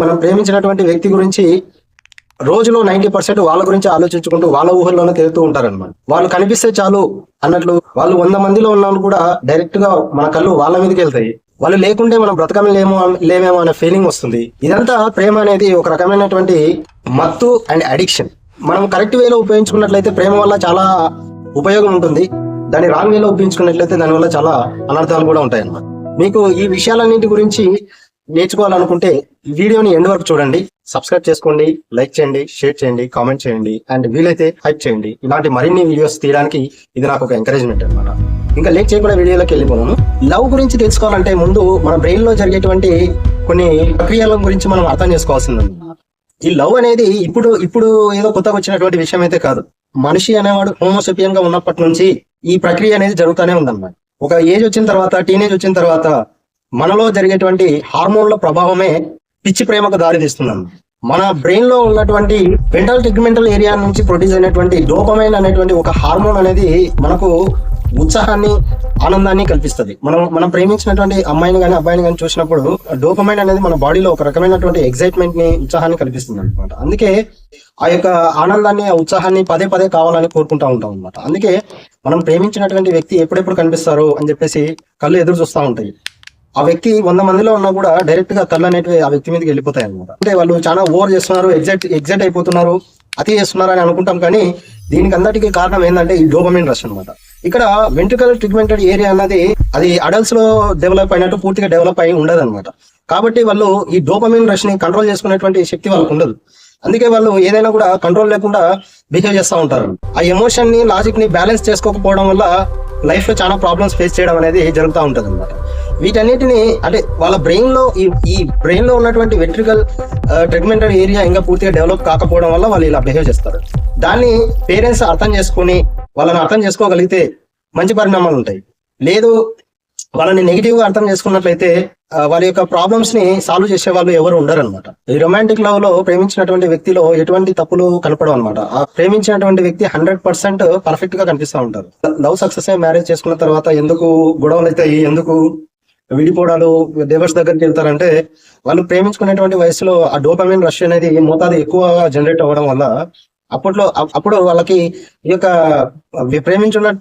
మనం ప్రేమించినటువంటి వ్యక్తి గురించి రోజులో 90% వాళ్ళ గురించి ఆలోచించుకుంటూ వాళ్ళ ఊహల్లోనే తిరుగుతూ ఉంటారన్నమాట. వాళ్ళు కనిపిస్తే చాలు అన్నట్లు వాళ్ళు 100 మందిలో ఉన్నాను కూడా డైరెక్ట్ గా మన కళ్ళు వాళ్ళ మీదకి వెళ్తాయి. వాళ్ళు లేకుంటే మనం లేమేమో అనే ఫీలింగ్ వస్తుంది. ఇదంతా ప్రేమ అనేది ఒక రకమైనటువంటి మత్తు అండ్ అడిక్షన్. మనం కరెక్ట్ వేలో ఉపయోగించుకున్నట్లయితే ప్రేమ వల్ల చాలా ఉపయోగం ఉంటుంది. దాన్ని రాంగ్ వేలో ఉపయోగించుకున్నట్లయితే దానివల్ల చాలా అనర్థాలు కూడా ఉంటాయి అన్నమాట. మీకు ఈ విషయాలన్నింటి గురించి నేర్చుకోవాలనుకుంటే వీడియోని ఎండ్ వరకు చూడండి. సబ్స్క్రైబ్ చేసుకోండి, లైక్ చేయండి, షేర్ చేయండి, కామెంట్ చేయండి అండ్ వీలైతే హైప్ చేయండి. ఇలాంటి మరిన్ని వీడియోస్ తీయడానికి ఇది నాకు ఒక ఎంకరేజ్మెంట్ అనమాట. ఇంకా లేట్ చేయకుండా వీడియోలోకి వెళ్ళిపోయాను. లవ్ గురించి తెలుసుకోవాలంటే ముందు మన బ్రెయిన్ లో జరిగేటువంటి కొన్ని ప్రక్రియల గురించి మనం అర్థం చేసుకోవాల్సింది. ఈ లవ్ అనేది ఇప్పుడు ఏదో కొత్తగా వచ్చినటువంటి విషయం అయితే కాదు. మనిషి అనేవాడు హోమోసెపియన్ గా ఉన్నప్పటి నుంచి ఈ ప్రక్రియ అనేది జరుగుతూనే ఉందన్నమాట. ఒక ఏజ్ వచ్చిన తర్వాత, టీనేజ్ వచ్చిన తర్వాత మనలో జరిగేటువంటి హార్మోన్ల ప్రభావమే పిచ్చి ప్రేమకు దారితీస్తున్నాం. మన బ్రెయిన్ లో ఉన్నటువంటి వెంట్రల్ టెగ్మెంటల్ ఏరియా నుంచి ప్రొడ్యూస్ అయినటువంటి డోపమైన్ అనేటువంటి ఒక హార్మోన్ అనేది మనకు ఉత్సాహాన్ని, ఆనందాన్ని కల్పిస్తుంది. మనం ప్రేమించినటువంటి అమ్మాయిని కానీ అబ్బాయిని కానీ చూసినప్పుడు డోపమైన్ అనేది మన బాడీలో ఒక రకమైనటువంటి ఎక్సైట్మెంట్ ని, ఉత్సాహాన్ని కల్పిస్తుంది అనమాట. అందుకే ఆ యొక్క ఆనందాన్ని, ఆ ఉత్సాహాన్ని పదే పదే కావాలని కోరుకుంటా ఉంటాం అనమాట. అందుకే మనం ప్రేమించినటువంటి వ్యక్తి ఎప్పుడెప్పుడు కనిపిస్తారు అని చెప్పేసి కళ్ళు ఎదురు చూస్తూ ఉంటాయి. ఆ వ్యక్తి 100 మందిలో ఉన్నా కూడా డైరెక్ట్ గా కళ్ళు అనేటివి ఆ వ్యక్తి మీదకి వెళ్ళిపోతాయి అనమాట. అంటే వాళ్ళు చాలా ఓవర్ చేస్తున్నారు, ఎగ్జైట్ అయిపోతున్నారు, అతి చేస్తున్నారు అని అనుకుంటాం. కానీ దీనికి అందరికీ కారణం ఏంటంటే ఈ డోపమైన్ రష్ అనమాట. ఇక్కడ వెంట్రికల్ ట్రిగ్మెంటెడ్ ఏరియా అన్నది అది అడల్ట్స్ లో డెవలప్ అయినట్టు పూర్తిగా డెవలప్ అయి ఉండదు అనమాట. కాబట్టి వాళ్ళు ఈ డోపమైన్ రష్ ని కంట్రోల్ చేసుకునేటువంటి శక్తి వాళ్ళకు ఉండదు. అందుకే వాళ్ళు ఏదైనా కూడా కంట్రోల్ లేకుండా బిహేవ్ చేస్తూ ఉంటారు. ఆ ఎమోషన్ ని, లాజిక్ ని బ్యాలెన్స్ చేసుకోకపోవడం వల్ల లైఫ్ లో చాలా ప్రాబ్లమ్స్ ఫేస్ చేయడం అనేది జరుగుతూ ఉంటుంది అనమాట. వీటన్నిటిని అంటే వాళ్ళ బ్రెయిన్ లో ఈ బ్రెయిన్ లో ఉన్నటువంటి వెంట్రికల్ ట్రిగ్మెంటల్ ఏరియా ఇంకా పూర్తిగా డెవలప్ కాకపోవడం వల్ల వాళ్ళు ఇలా బిహేవ్ చేస్తారు. దాన్ని పేరెంట్స్ అర్థం చేసుకుని వాళ్ళని అర్థం చేసుకోగలిగితే మంచి పరిణామాలు ఉంటాయి. లేదు వాళ్ళని నెగిటివ్ గా అర్థం చేసుకున్నట్లయితే వాళ్ళ యొక్క ప్రాబ్లమ్స్ ని సాల్వ్ చేసే వాళ్ళు ఎవరు ఉండరు అనమాట. ఈ రొమాంటిక్ లవ్ లో ప్రేమించినటువంటి వ్యక్తిలో ఎటువంటి తప్పులు కనపడవు అనమాట. ఆ ప్రేమించినటువంటి వ్యక్తి 100% పర్ఫెక్ట్ గా కనిపిస్తూ ఉంటారు. లవ్ సక్సెస్ అయ్యి మ్యారేజ్ చేసుకున్న తర్వాత ఎందుకు గొడవలు అవుతాయి, ఎందుకు విడిపోవడాలు, డైవర్స్ దగ్గరికి వెళ్తారంటే వాళ్ళు ప్రేమించుకునేటువంటి వయసులో ఆ డోపమైన్ రష్ అనేది మోతాదు ఎక్కువ జనరేట్ అవ్వడం వల్ల అప్పుడు వాళ్ళకి ఈ యొక్క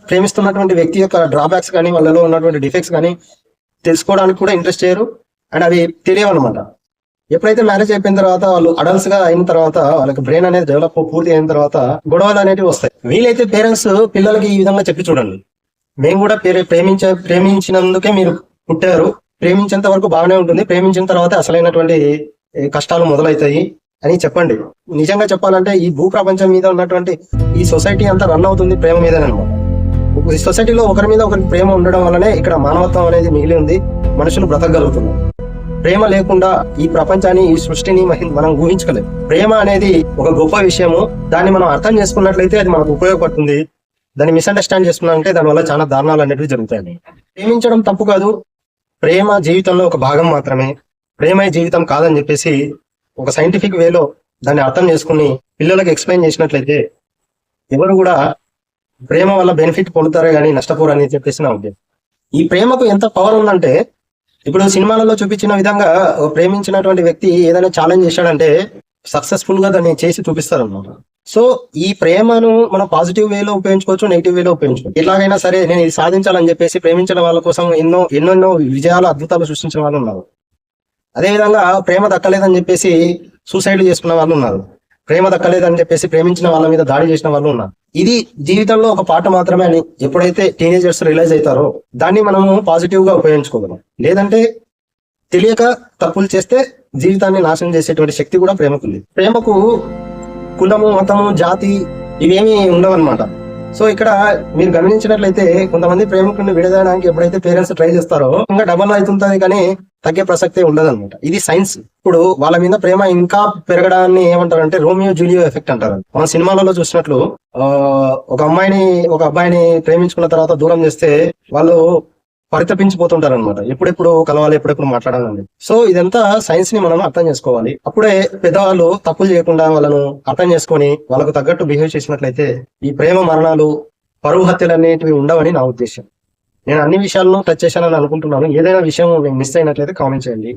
ప్రేమిస్తున్నటువంటి వ్యక్తి యొక్క డ్రాబ్యాక్స్ కానీ వాళ్ళలో ఉన్నటువంటి డిఫెక్ట్స్ కానీ తెలుసుకోవడానికి కూడా ఇంట్రెస్ట్ చేయరు అండ్ అవి తెలియవు అనమాట. ఎప్పుడైతే మ్యారేజ్ అయిపోయిన తర్వాత వాళ్ళు అడల్ట్స్ గా అయిన తర్వాత వాళ్ళకి బ్రెయిన్ అనేది డెవలప్ పూర్తి అయిన తర్వాత గొడవలు అనేవి వస్తాయి. వీలైతే పేరెంట్స్ పిల్లలకి ఈ విధంగా చెప్పి చూడండి, మేము కూడా ప్రేమించినందుకే మీరు పుట్టారు, ప్రేమించేంత వరకు బాగానే ఉంటుంది, ప్రేమించిన తర్వాత అసలైనటువంటి కష్టాలు మొదలవుతాయి అని చెప్పండి. నిజంగా చెప్పాలంటే ఈ భూ ప్రపంచం మీద ఉన్నటువంటి ఈ సొసైటీ అంతా రన్ అవుతుంది ప్రేమ మీదనమాట. ఈ సొసైటీలో ఒకరి మీద ఒకరికి ప్రేమ ఉండడం వల్లనే ఇక్కడ మానవత్వం అనేది మిగిలి ఉంది, మనుషులు బ్రతకగలుగుతున్నారు. ప్రేమ లేకుండా ఈ ప్రపంచాన్ని, ఈ సృష్టిని మనం ఊహించుకోలేము. ప్రేమ అనేది ఒక గొప్ప విషయము. దాన్ని మనం అర్థం చేసుకున్నట్లయితే అది మనకు ఉపయోగపడుతుంది. దాన్ని మిస్అండర్స్టాండ్ చేసుకున్నామంటే దానివల్ల చాలా దారుణాలు అనేవి జరుగుతాయి. ప్రేమించడం తప్పు కాదు, ప్రేమ జీవితంలో ఒక భాగం మాత్రమే. ప్రేమ జీవితం కాదని చెప్పేసి ఒక సైంటిఫిక్ వేలో దాన్ని అర్థం చేసుకుని పిల్లలకు ఎక్స్ప్లెయిన్ చేసినట్లయితే ఎవరు కూడా ప్రేమ వల్ల బెనిఫిట్ పొందుతారే కానీ నష్టపోరు అని చెప్పేసి నా ఉద్దేశం. ఈ ప్రేమకు ఎంత పవర్ ఉందంటే ఇప్పుడు సినిమాలలో చూపించిన విధంగా ప్రేమించినటువంటి వ్యక్తి ఏదైనా ఛాలెంజ్ చేశాడంటే సక్సెస్ఫుల్ గా దాన్ని చేసి చూపిస్తారు అన్నమాట. సో ఈ ప్రేమను మనం పాజిటివ్ వేలో ఉపయోగించుకోవచ్చు, నెగిటివ్ వేలో ఉపయోగించుకోవచ్చు. ఎలాగైనా సరే నేను ఇది సాధించాలని చెప్పేసి ప్రేమించిన వాళ్ళ కోసం ఎన్నెన్నో విజయాలు, అద్భుతాలు సృష్టించిన వాళ్ళు ఉన్నారు. అదేవిధంగా ప్రేమ దక్కలేదని చెప్పేసి సూసైడ్ చేసుకున్న వాళ్ళు ఉన్నారు. ప్రేమ దక్కలేదని చెప్పేసి ప్రేమించిన వాళ్ళ మీద దాడి చేసిన వాళ్ళు ఉన్నారు. ఇది జీవితంలో ఒక పాట మాత్రమే అని ఎప్పుడైతే టీనేజర్స్ రియలైజ్ అవుతారో దాన్ని మనము పాజిటివ్ గా ఉపయోగించుకోగలం. లేదంటే తెలియక తప్పులు చేస్తే జీవితాన్ని నాశనం చేసేటువంటి శక్తి కూడా ప్రేమకుంది. ప్రేమకు కులము, మతము, జాతి ఇవేమీ ఉండవన్నమాట. సో ఇక్కడ మీరు గమనించినట్లయితే కొంతమంది ప్రేమికుడిని విడదీయడానికి ఎప్పుడైతే పేరెంట్స్ ట్రై చేస్తారో ఇంకా డబల్ అవుతుంటది కానీ తగ్గే ప్రసక్తే ఉండదన్నమాట. ఇది సైన్స్. ఇప్పుడు వాళ్ళ మీద ప్రేమ ఇంకా పెరగడాన్ని ఏమంటారంటే రోమియో జూలియో ఎఫెక్ట్ అంటారు. మన సినిమాలలో చూసినట్లు ఒక అబ్బాయిని ప్రేమించుకున్న తర్వాత దూరం చేస్తే వాళ్ళు పరితపించిపోతుంటారు అనమాట. ఎప్పుడెప్పుడు కలవాలి, ఎప్పుడెప్పుడు మాట్లాడాలని. సో ఇదంతా సైన్స్ ని మనం అర్థం చేసుకోవాలి. అప్పుడే పెద్దవాళ్ళు తప్పులు చేయకుండా వాళ్ళను అర్థం చేసుకొని వాళ్ళకు తగ్గట్టు బిహేవ్ చేసినట్లయితే ఈ ప్రేమ మరణాలు, పరువు హత్యలు అనేటివి ఉండవని నా ఉద్దేశం. నేను అన్ని విషయాలను టచ్ చేశానని అనుకుంటున్నాను. ఏదైనా విషయం మిస్ అయినట్లయితే కామెంట్ చేయండి.